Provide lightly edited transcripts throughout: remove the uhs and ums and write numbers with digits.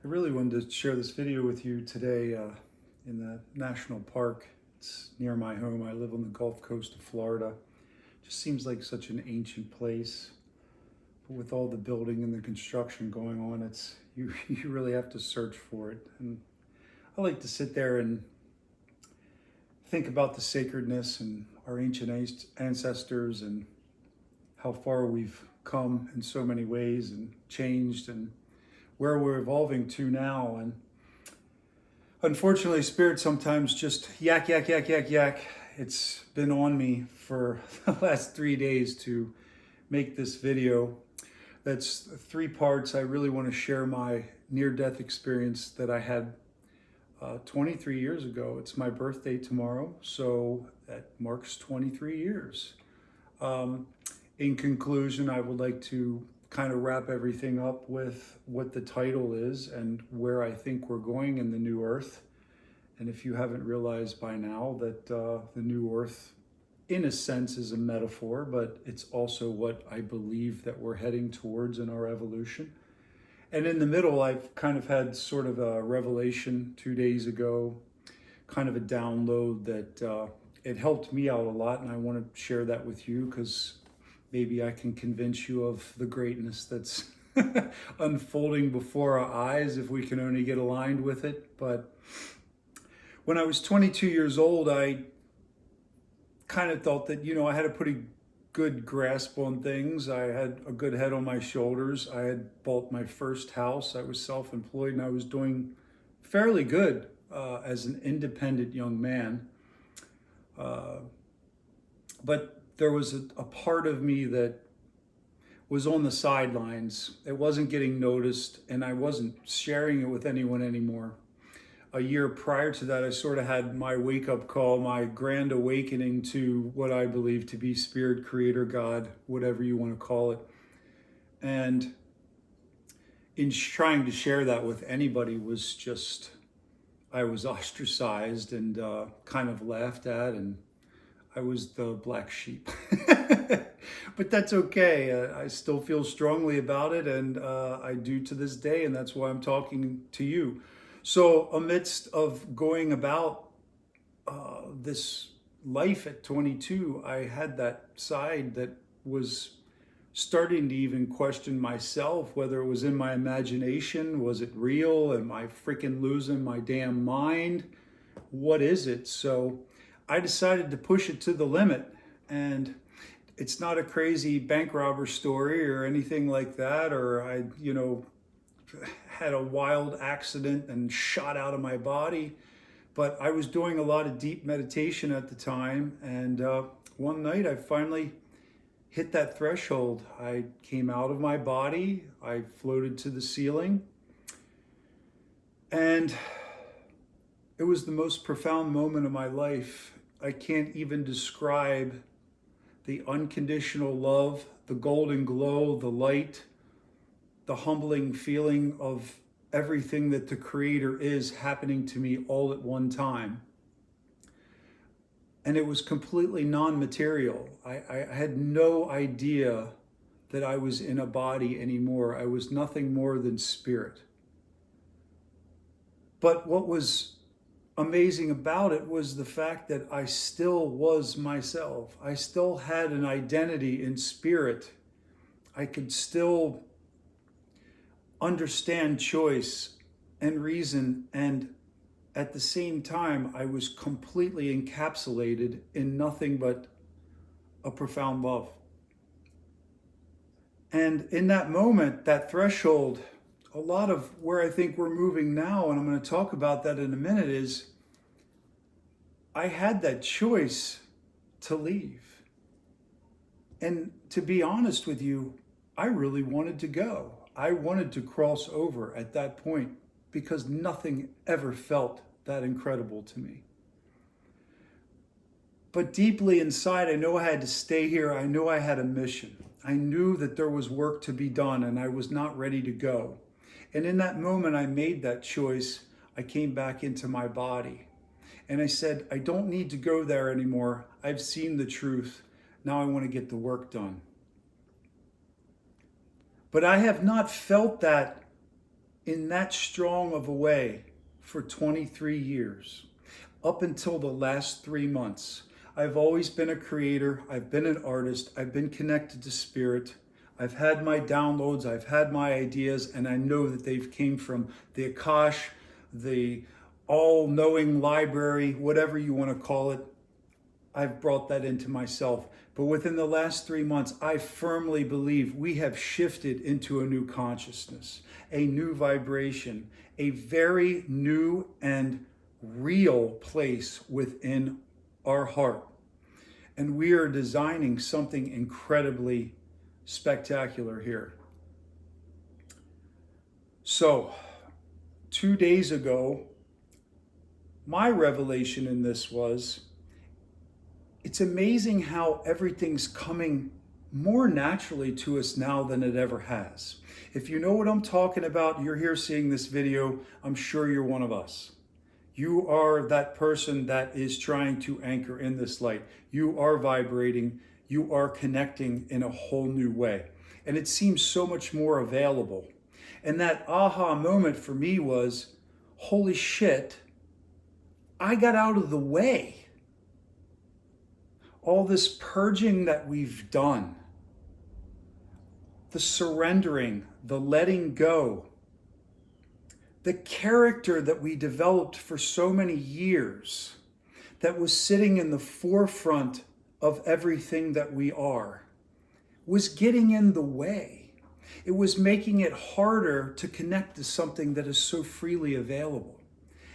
I really wanted to share this video with you today in the national park. It's near my home. I live on the Gulf Coast of Florida. Just seems like such an ancient place. But with all the building and the construction going on, it's you really have to search for it. And I like to sit there and think about the sacredness and our ancient ancestors and how far we've come in so many ways and changed and where we're evolving to now. And unfortunately, spirit sometimes just yak, yak, yak, yak, yak. It's been on me for the last 3 days to make this video. That's 3 parts. I really want to share my near-death experience that I had 23 years ago. It's my birthday tomorrow, so that marks 23 years. In conclusion, I would like to kind of wrap everything up with what the title is and where I think we're going in the new earth. And if you haven't realized by now that the new earth, in a sense, is a metaphor, but it's also what I believe that we're heading towards in our evolution. And in the middle, I've kind of had sort of a revelation 2 days ago, kind of a download that it helped me out a lot. And I want to share that with you because maybe I can convince you of the greatness that's unfolding before our eyes if we can only get aligned with it. But when I was 22 years old, I kind of thought that, I had a pretty good grasp on things. I had a good head on my shoulders. I had bought my first house. I was self-employed and I was doing fairly good as an independent young man. But there was a part of me that was on the sidelines. It wasn't getting noticed and I wasn't sharing it with anyone anymore. A year prior to that, I sort of had my wake-up call, my grand awakening to what I believe to be spirit, creator, God, whatever you want to call it. And in trying to share that with anybody was just, I was ostracized and kind of laughed at, and I was the black sheep. But that's okay. I still feel strongly about it, and I do to this day, and that's why I'm talking to you. So amidst of going about this life at 22, I had that side that was starting to even question myself, whether it was in my imagination, was it real? Am I freaking losing my damn mind? What is it? So I decided to push it to the limit. And it's not a crazy bank robber story or anything like that, or I, had a wild accident and shot out of my body. But I was doing a lot of deep meditation at the time. And one night I finally hit that threshold. I came out of my body. I floated to the ceiling. And it was the most profound moment of my life. I can't even describe the unconditional love, the golden glow, the light, the humbling feeling of everything that the Creator is happening to me all at one time. And it was completely non-material. I had no idea that I was in a body anymore. I was nothing more than spirit. But what was amazing about it was the fact that I still was myself. I still had an identity in spirit. I could still understand choice and reason, and at the same time, I was completely encapsulated in nothing but a profound love. And in that moment, that threshold, a lot of where I think we're moving now, and I'm going to talk about that in a minute, is I had that choice to leave. And to be honest with you, I really wanted to go. I wanted to cross over at that point because nothing ever felt that incredible to me. But deeply inside, I know I had to stay here. I knew I had a mission. I knew that there was work to be done and I was not ready to go. And in that moment, I made that choice. I came back into my body. And I said, I don't need to go there anymore. I've seen the truth. Now I want to get the work done. But I have not felt that in that strong of a way for 23 years. Up until the last 3 months, I've always been a creator. I've been an artist. I've been connected to spirit. I've had my downloads. I've had my ideas, and I know that they've came from the Akash, the all-knowing library, whatever you want to call it. I've brought that into myself. But within the last 3 months, I firmly believe we have shifted into a new consciousness, a new vibration, a very new and real place within our heart. And we are designing something incredibly spectacular here. So, 2 days ago, my revelation in this was, it's amazing how everything's coming more naturally to us now than it ever has. If you know what I'm talking about, you're here seeing this video, I'm sure you're one of us. You are that person that is trying to anchor in this light. You are vibrating, you are connecting in a whole new way. And it seems so much more available. And that aha moment for me was, holy shit, I got out of the way. All this purging that we've done, the surrendering, the letting go, the character that we developed for so many years that was sitting in the forefront of everything that we are, was getting in the way. It was making it harder to connect to something that is so freely available.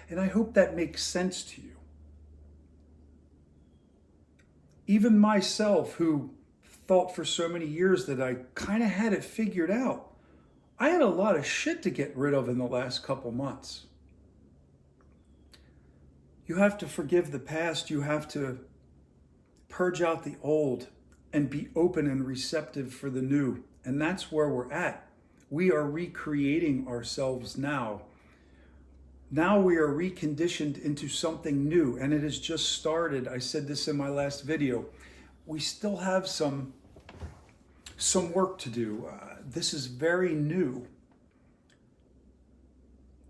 And I hope that makes sense to you. Even myself, who thought for so many years that I kind of had it figured out, I had a lot of shit to get rid of in the last couple months. You have to forgive the past. You have to purge out the old and be open and receptive for the new. And that's where we're at. We are recreating ourselves now. Now we are reconditioned into something new, and it has just started. I said this in my last video. We still have some work to do. This is very new.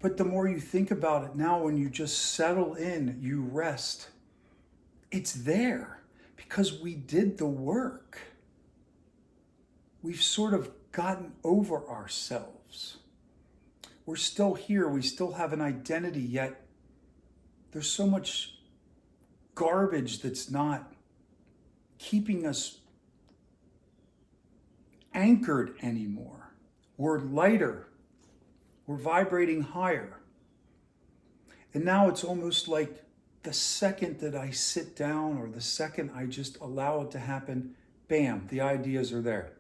But the more you think about it now, when you just settle in, you rest, it's there because we did the work. We've sort of gotten over ourselves. We're still here. We still have an identity, yet there's so much garbage that's not keeping us anchored anymore. We're lighter. We're vibrating higher. And now it's almost like the second that I sit down or the second I just allow it to happen, bam, the ideas are there.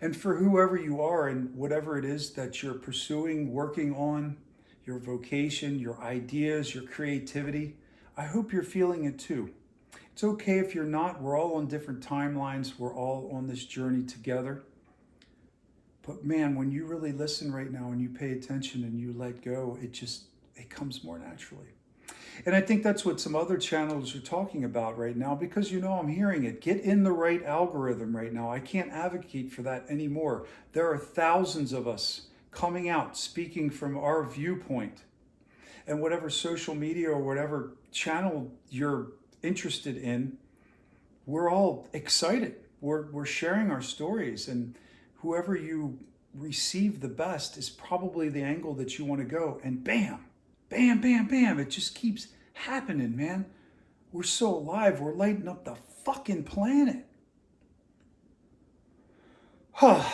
And for whoever you are and whatever it is that you're pursuing, working on, your vocation, your ideas, your creativity, I hope you're feeling it too. It's okay if you're not. We're all on different timelines. We're all on this journey together. But man, when you really listen right now and you pay attention and you let go, it comes more naturally. And I think that's what some other channels are talking about right now, because I'm hearing it. Get in the right algorithm right now. I can't advocate for that anymore. There are thousands of us coming out, speaking from our viewpoint. And whatever social media or whatever channel you're interested in, we're all excited. We're sharing our stories, and whoever you receive the best is probably the angle that you want to go. And bam, bam, bam, bam. It just keeps happening, man. We're so alive. We're lighting up the fucking planet. I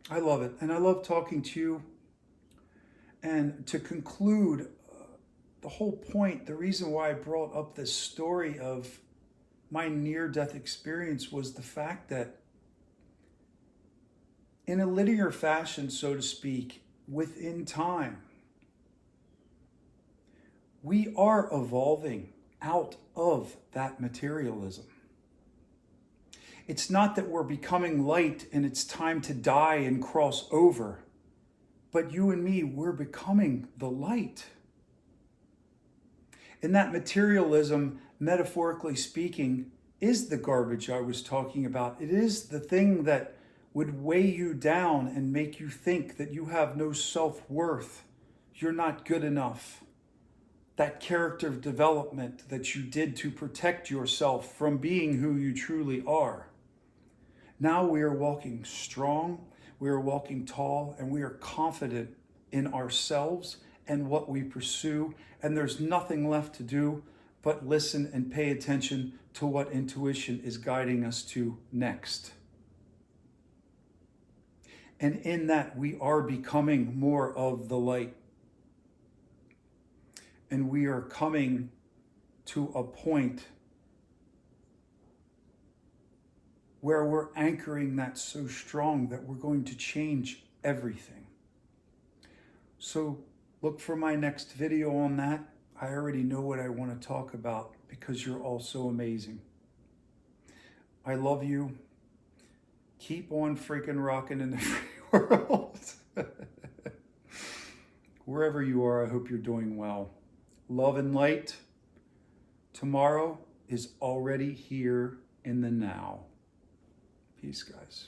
love it. And I love talking to you. And to conclude, the whole point, the reason why I brought up this story of my near-death experience was the fact that in a linear fashion, so to speak, within time, we are evolving out of that materialism. It's not that we're becoming light and it's time to die and cross over, but you and me, we're becoming the light. And that materialism, metaphorically speaking, is the garbage I was talking about. It is the thing that would weigh you down and make you think that you have no self-worth, you're not good enough. That character development that you did to protect yourself from being who you truly are. Now we are walking strong, we are walking tall, and we are confident in ourselves and what we pursue, and there's nothing left to do but listen and pay attention to what intuition is guiding us to next. And in that, we are becoming more of the light. And we are coming to a point where we're anchoring that so strong that we're going to change everything. So look for my next video on that. I already know what I want to talk about because you're all so amazing. I love you. Keep on freaking rocking in the free world. Wherever you are, I hope you're doing well. Love and light. Tomorrow is already here in the now. Peace, guys.